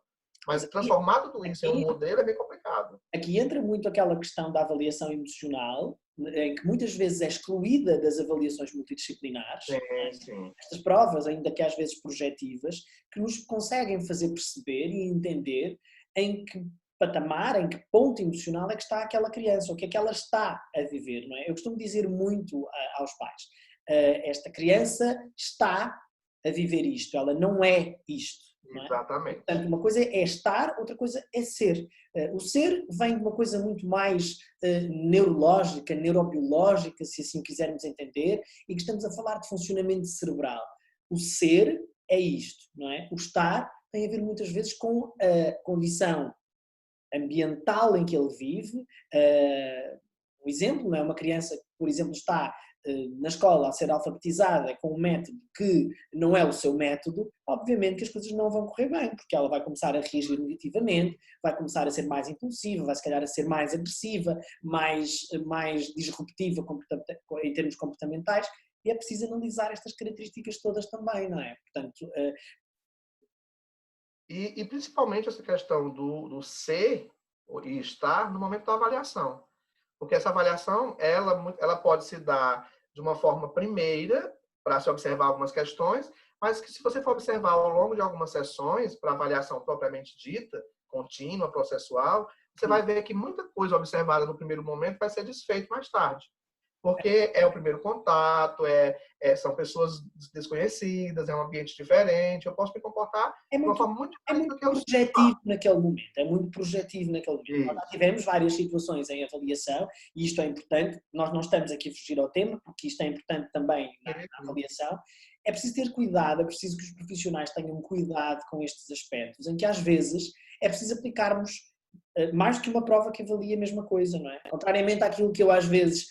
Mas transformar tudo isso em um modelo é bem complicado. Aqui entra muito aquela questão da avaliação emocional, em que muitas vezes é excluída das avaliações multidisciplinares. Sim. Estas provas, ainda que às vezes projetivas, que nos conseguem fazer perceber e entender em que patamar, em que ponto emocional é que está aquela criança, o que é que ela está a viver, não é? Eu costumo dizer muito aos pais, esta criança está a viver isto, ela não é isto. Não é? Exatamente. Portanto, uma coisa é estar, outra coisa é ser. O ser vem de uma coisa muito mais neurológica, neurobiológica, se assim quisermos entender, e que estamos a falar de funcionamento cerebral. O ser é isto, não é? O estar tem a ver muitas vezes com a condição ambiental em que ele vive. Um exemplo, não é? Uma criança que, por exemplo, está na escola a ser alfabetizada com um método que não é o seu método, obviamente que as coisas não vão correr bem, porque ela vai começar a reagir negativamente, vai começar a ser mais impulsiva, vai se calhar a ser mais agressiva, mais disruptiva em termos comportamentais, e é preciso analisar estas características todas também, não é? Portanto, E principalmente essa questão do ser e estar no momento da avaliação. Porque essa avaliação, ela pode se dar de uma forma primeira, para se observar algumas questões, mas que se você for observar ao longo de algumas sessões, para avaliação propriamente dita, contínua, processual, você vai ver que muita coisa observada no primeiro momento vai ser desfeita mais tarde. Porque é o primeiro contato, são pessoas desconhecidas, é um ambiente diferente, eu posso me comportar de uma forma muito diferente do que eu sou. é muito projetivo naquele momento. Nós já tivemos várias situações em avaliação, e isto é importante, nós não estamos aqui a fugir ao tema, porque isto é importante também na avaliação. É preciso ter cuidado, é preciso que os profissionais tenham cuidado com estes aspectos, em que às vezes é preciso aplicarmos mais do que uma prova que avalia a mesma coisa, não é? Contrariamente àquilo que eu às vezes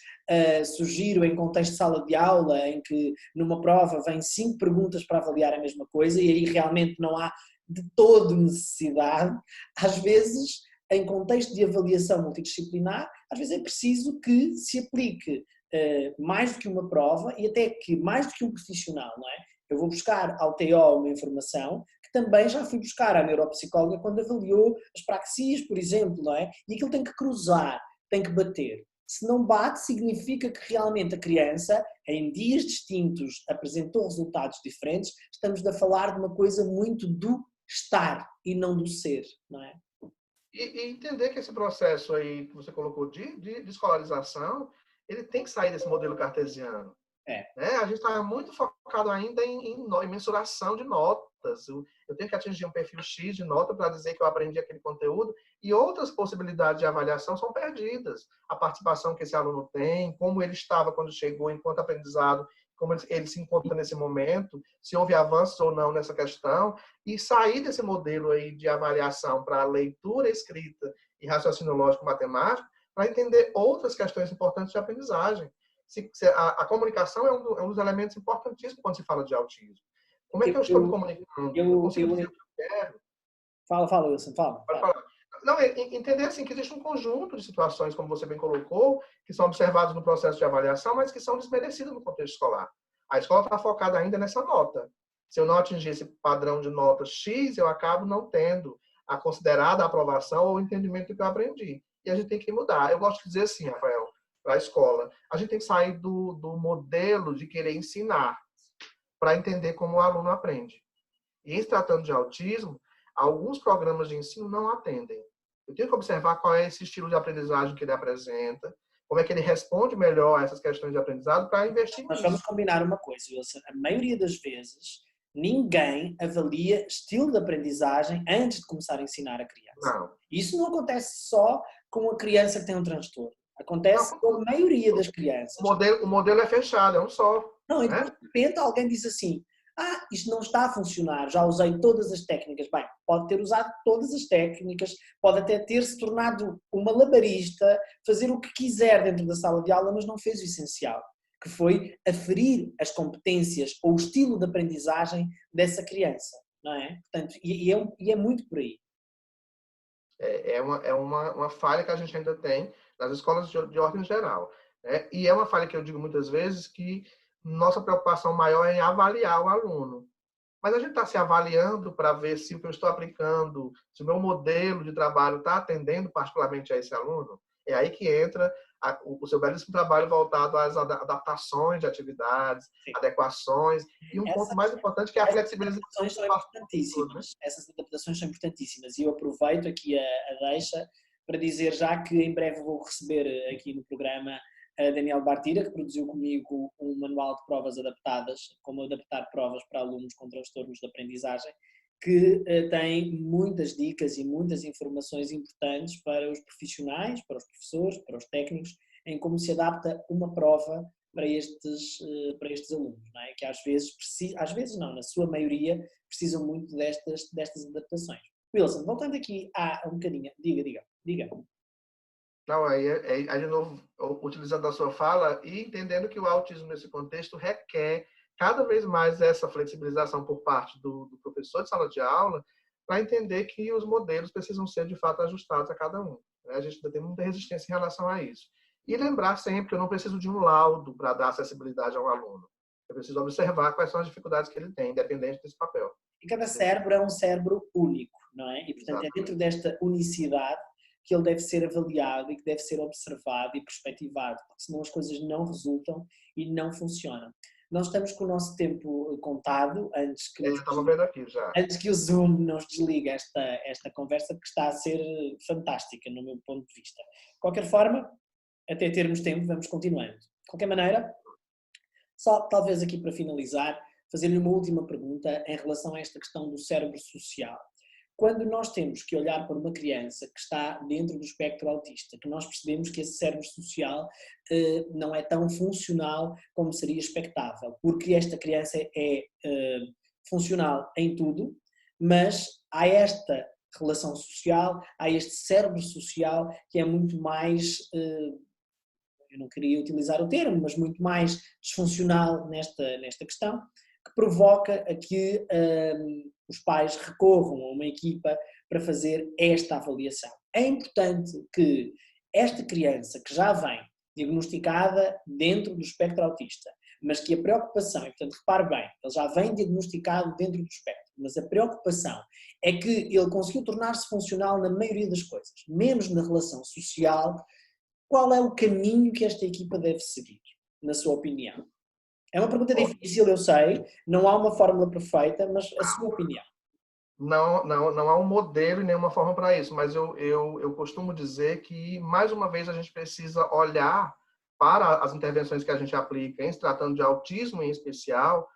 sugiro em contexto de sala de aula, em que numa prova vêm 5 perguntas para avaliar a mesma coisa e aí realmente não há de todo necessidade, às vezes em contexto de avaliação multidisciplinar, às vezes é preciso que se aplique mais do que uma prova e até que mais do que um profissional, não é? Eu vou buscar ao TO uma informação que também já fui buscar à neuropsicóloga quando avaliou as praxias, por exemplo, não é? E aquilo tem que cruzar, tem que bater. Se não bate, significa que realmente a criança, em dias distintos, apresentou resultados diferentes. Estamos a falar de uma coisa muito do estar e não do ser, não é? E entender que esse processo aí que você colocou de escolarização, ele tem que sair desse modelo cartesiano. Né? A gente está muito focado ainda em mensuração de notas. Eu tenho que atingir um perfil X de nota para dizer que eu aprendi aquele conteúdo, e outras possibilidades de avaliação são perdidas. A participação que esse aluno tem, como ele estava quando chegou enquanto aprendizado, como ele se encontra nesse momento, se houve avanços ou não nessa questão, e sair desse modelo aí de avaliação para leitura, escrita e raciocínio lógico matemático, para entender outras questões importantes de aprendizagem. A comunicação é um dos elementos importantíssimos quando se fala de autismo. Como é que eu estou me comunicando? Eu consigo dizer o que eu quero? Fala, Wilson, fala. Pode falar. Não, entender assim, que existe um conjunto de situações, como você bem colocou, que são observadas no processo de avaliação, mas que são desmerecidas no contexto escolar. A escola está focada ainda nessa nota. Se eu não atingir esse padrão de nota X, eu acabo não tendo a considerada aprovação ou o entendimento do que eu aprendi. E a gente tem que mudar. Eu gosto de dizer assim, Rafael, para a escola, a gente tem que sair do modelo de querer ensinar para entender como o aluno aprende. E em se tratando de autismo, alguns programas de ensino não atendem. Eu tenho que observar qual é esse estilo de aprendizagem que ele apresenta, como é que ele responde melhor a essas questões de aprendizado para investir Nós vamos combinar uma coisa, Wilson. A maioria das vezes, ninguém avalia estilo de aprendizagem antes de começar a ensinar a criança. Não. Isso não acontece só com a criança que tem um transtorno. Acontece com a maioria das crianças. O modelo é fechado, é um só. Não, e depois, de repente alguém diz assim, isto não está a funcionar, já usei todas as técnicas. Bem, pode ter usado todas as técnicas, pode até ter se tornado uma labarista, fazer o que quiser dentro da sala de aula, mas não fez o essencial, que foi aferir as competências ou o estilo de aprendizagem dessa criança, não é? Portanto, e é muito por aí. É uma falha que a gente ainda tem nas escolas de ordem geral. Né? E é uma falha que eu digo muitas vezes que nossa preocupação maior é em avaliar o aluno. Mas a gente está se avaliando para ver se o que eu estou aplicando, se o meu modelo de trabalho está atendendo particularmente a esse aluno. É aí que entra o seu belíssimo trabalho voltado às adaptações de atividades, sim, adequações, e um ponto mais importante que é a flexibilização. São importantíssimas. Essas adaptações são importantíssimas. E eu aproveito aqui a deixa para dizer já que em breve vou receber aqui no programa a Daniel Bartira, que produziu comigo um manual de provas adaptadas, como adaptar provas para alunos com transtornos de aprendizagem, que tem muitas dicas e muitas informações importantes para os profissionais, para os professores, para os técnicos, em como se adapta uma prova para estes alunos, não é? Que às vezes não, na sua maioria, precisam muito destas adaptações. Wilson, voltando aqui um bocadinho, diga. Não, aí de novo, utilizando a sua fala e entendendo que o autismo nesse contexto requer cada vez mais essa flexibilização por parte do professor de sala de aula para entender que os modelos precisam ser, de fato, ajustados a cada um. A gente ainda tem muita resistência em relação a isso. E lembrar sempre que eu não preciso de um laudo para dar acessibilidade ao aluno. Eu preciso observar quais são as dificuldades que ele tem, independente desse papel. E cada cérebro é um cérebro único, não é? E, portanto, é dentro desta unicidade que ele deve ser avaliado e que deve ser observado e perspectivado, porque senão as coisas não resultam e não funcionam. Nós estamos com o nosso tempo contado, antes que o Zoom nos desligue esta conversa, que está a ser fantástica, no meu ponto de vista. De qualquer forma, até termos tempo, vamos continuando. De qualquer maneira, só talvez aqui para finalizar, fazer-lhe uma última pergunta em relação a esta questão do cérebro social. Quando nós temos que olhar para uma criança que está dentro do espectro autista, que nós percebemos que esse cérebro social não é tão funcional como seria expectável, porque esta criança é funcional em tudo, mas há esta relação social, há este cérebro social que é muito mais, eu não queria utilizar o termo, mas muito mais disfuncional nesta questão, que provoca a que os pais recorram a uma equipa para fazer esta avaliação. É importante que esta criança que já vem diagnosticada dentro do espectro autista, mas que a preocupação, e portanto repare bem, ele já vem diagnosticado dentro do espectro, mas a preocupação é que ele conseguiu tornar-se funcional na maioria das coisas, menos na relação social. Qual é o caminho que esta equipa deve seguir, na sua opinião? É uma pergunta difícil, eu sei, não há uma fórmula perfeita, mas a sua opinião. Não há um modelo e nenhuma forma para isso, mas eu costumo dizer que, mais uma vez, a gente precisa olhar para as intervenções que a gente aplica, em se tratando de autismo em especial,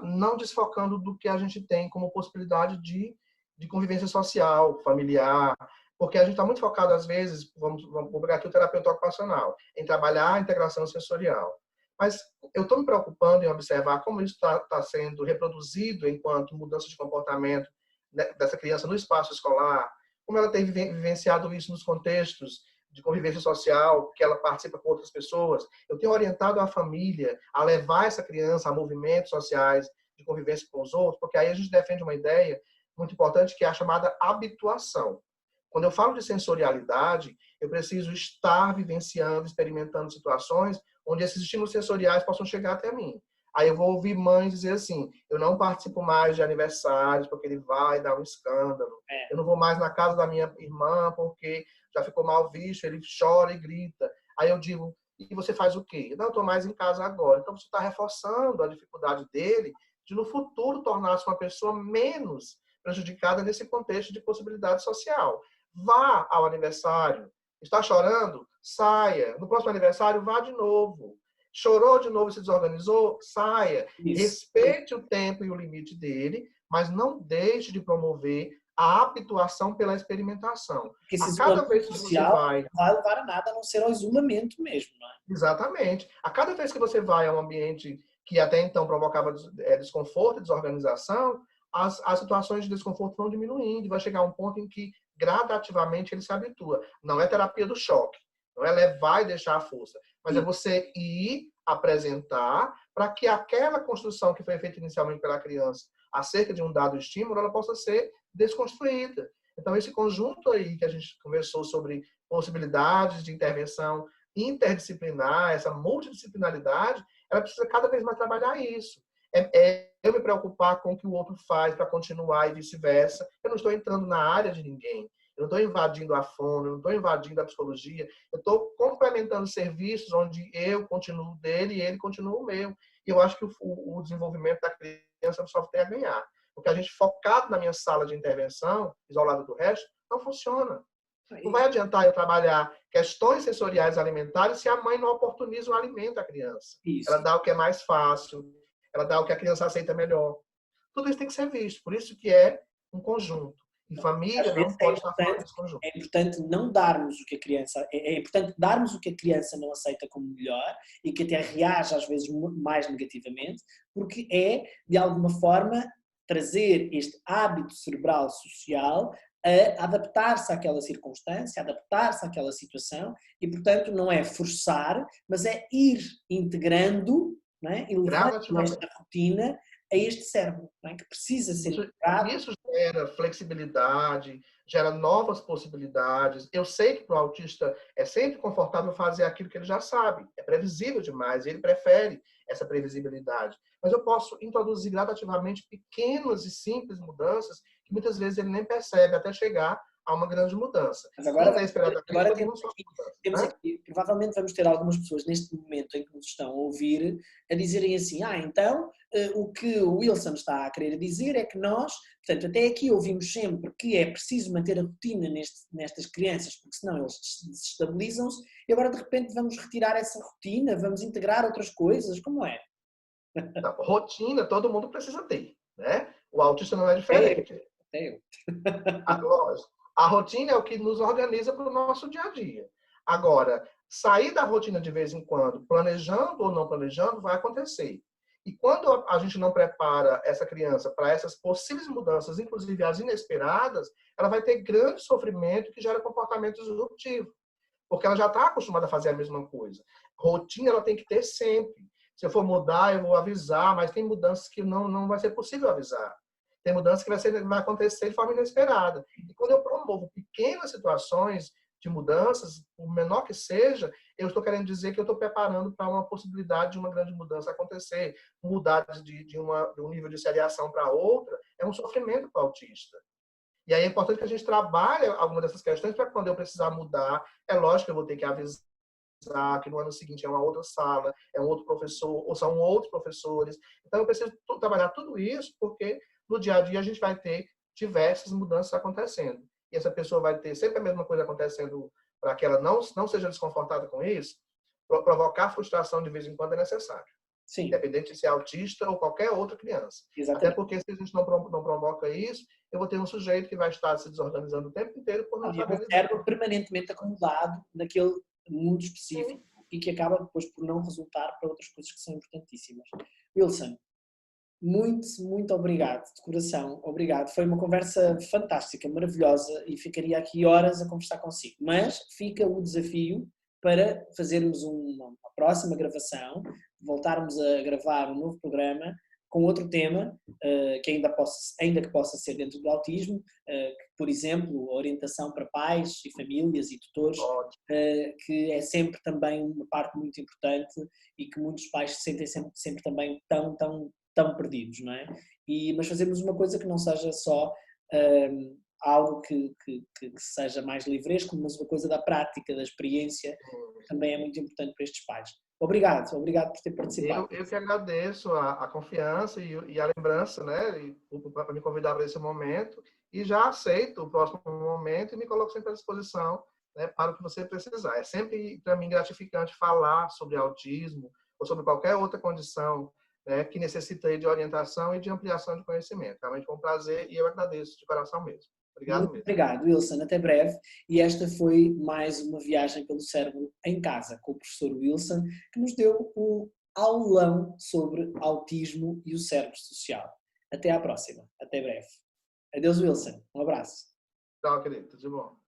não desfocando do que a gente tem como possibilidade de convivência social, familiar, porque a gente está muito focado, às vezes, vamos pegar aqui o terapeuta ocupacional, em trabalhar a integração sensorial. Mas eu estou me preocupando em observar como isso está sendo reproduzido enquanto mudança de comportamento dessa criança no espaço escolar, como ela tem vivenciado isso nos contextos de convivência social, que ela participa com outras pessoas. Eu tenho orientado a família a levar essa criança a movimentos sociais de convivência com os outros, porque aí a gente defende uma ideia muito importante que é a chamada habituação. Quando eu falo de sensorialidade, eu preciso estar vivenciando, experimentando situações onde esses estímulos sensoriais possam chegar até mim. Aí eu vou ouvir mães dizer assim, eu não participo mais de aniversários porque ele vai dar um escândalo. Eu não vou mais na casa da minha irmã porque já ficou mal visto, ele chora e grita. Aí eu digo, e você faz o quê? Não, eu estou mais em casa agora. Então você está reforçando a dificuldade dele de no futuro tornar-se uma pessoa menos prejudicada nesse contexto de possibilidade social. Vá ao aniversário. Está chorando? Saia. No próximo aniversário, vá de novo. Chorou de novo e se desorganizou? Saia. Isso. Respeite o tempo e o limite dele, mas não deixe de promover a habituação pela experimentação. Porque esse cada vez que você vai... não vai levar a nada a não ser ao isolamento mesmo, não é? Exatamente. A cada vez que você vai a um ambiente que até então provocava desconforto e desorganização, as situações de desconforto vão diminuindo, vai chegar a um ponto em que gradativamente ele se habitua. Não é terapia do choque, não é levar e deixar a força, mas é você ir apresentar para que aquela construção que foi feita inicialmente pela criança acerca de um dado estímulo, ela possa ser desconstruída. Então, esse conjunto aí que a gente conversou sobre possibilidades de intervenção interdisciplinar, essa multidisciplinaridade, ela precisa cada vez mais trabalhar isso. Eu me preocupar com o que o outro faz para continuar e vice-versa. Eu não estou entrando na área de ninguém. Eu não estou invadindo a fono, eu não estou invadindo a psicologia. Eu estou complementando serviços onde eu continuo dele e ele continua o meu. E eu acho que o desenvolvimento da criança só tem a ganhar. Porque a gente focado na minha sala de intervenção, isolado do resto, não funciona. Não vai adiantar eu trabalhar questões sensoriais alimentares se a mãe não oportuniza o alimento à criança. Isso. Ela dá o que é mais fácil, ela dá o que a criança aceita melhor. Tudo isso tem que ser visto. Por isso que é um conjunto. E Às família não vezes pode estar fora desse conjunto. é importante não darmos o que a criança, é importante darmos o que a criança não aceita como melhor e que até reage às vezes mais negativamente, porque é, de alguma forma, trazer este hábito cerebral social a adaptar-se àquela circunstância, adaptar-se àquela situação e, portanto, não é forçar, mas é ir integrando, não é? E levando Gradativamente. esta rotina a este cérebro, não é? Que precisa ser integrado. Isso gera flexibilidade, gera novas possibilidades. Eu sei que para o autista é sempre confortável fazer aquilo que ele já sabe, é previsível demais, e ele prefere essa previsibilidade. Mas eu posso introduzir gradativamente pequenas e simples mudanças que muitas vezes ele nem percebe até chegar a uma grande mudança. Mas agora, Inesperadamente, agora todo mundo sofre mudança, temos né? aqui, provavelmente vamos ter algumas pessoas neste momento em que nos estão a ouvir a dizerem assim, então o que o Wilson está a querer dizer é que nós, portanto, até aqui ouvimos sempre que é preciso manter a rotina nestas crianças, porque senão eles desestabilizam-se, e agora de repente vamos retirar essa rotina, vamos integrar outras coisas, como é? Então, rotina todo mundo precisa ter, né? O autista não é Até eu, diferente. até eu. Lógico. A rotina é o que nos organiza para o nosso dia a dia. Agora, sair da rotina de vez em quando, planejando ou não planejando, vai acontecer. E quando a gente não prepara essa criança para essas possíveis mudanças, inclusive as inesperadas, ela vai ter grande sofrimento que gera comportamento disruptivo, porque ela já está acostumada a fazer a mesma coisa. Rotina ela tem que ter sempre. Se eu for mudar, eu vou avisar, mas tem mudanças que não vai ser possível avisar. Tem mudança que vai acontecer de forma inesperada. E quando eu promovo pequenas situações de mudanças, por menor que seja, eu estou querendo dizer que eu estou preparando para uma possibilidade de uma grande mudança acontecer. Mudar de um nível de seriação para outra é um sofrimento para o autista. E aí é importante que a gente trabalhe algumas dessas questões para quando eu precisar mudar, é lógico que eu vou ter que avisar que no ano seguinte é uma outra sala, é um outro professor, ou são outros professores. Então, eu preciso trabalhar tudo isso, porque no dia a dia a gente vai ter diversas mudanças acontecendo. E essa pessoa vai ter sempre a mesma coisa acontecendo para que ela não seja desconfortada com isso. Provocar frustração de vez em quando é necessário, Sim, independente de ser autista ou qualquer outra criança. Até exatamente. porque se a gente não provoca isso, eu vou ter um sujeito que vai estar se desorganizando o tempo inteiro por não E é um saber lidar. cérebro permanentemente acomodado naquele mundo específico Sim. e que acaba depois por não resultar para outras coisas que são importantíssimas. Wilson, muito, muito obrigado, de coração, obrigado. Foi uma conversa fantástica, maravilhosa e ficaria aqui horas a conversar consigo. Mas fica o desafio para fazermos uma próxima gravação, voltarmos a gravar um novo programa com outro tema que ainda que possa ser dentro do autismo, por exemplo, orientação para pais e famílias e tutores, Ótimo. que é sempre também uma parte muito importante e que muitos pais se sentem sempre também tão perdidos, não é? Mas fazermos uma coisa que não seja só algo que seja mais livresco, mas uma coisa da prática, da experiência, que também é muito importante para estes pais. Obrigado por ter participado. Eu que agradeço a confiança e a lembrança, né, para me convidar para esse momento, e já aceito o próximo momento e me coloco sempre à disposição, né, para o que você precisar. É sempre, para mim, gratificante falar sobre autismo ou sobre qualquer outra condição, né, que necessita de orientação e de ampliação de conhecimento. Realmente foi um prazer e eu agradeço de coração mesmo. Obrigado Muito mesmo. obrigado, Wilson. Até breve. E esta foi mais uma viagem pelo cérebro em casa com o professor Wilson, que nos deu um aulão sobre autismo e o cérebro social. Até à próxima. Até breve. Adeus, Wilson. Um abraço. Tchau, querido. Tudo de bom.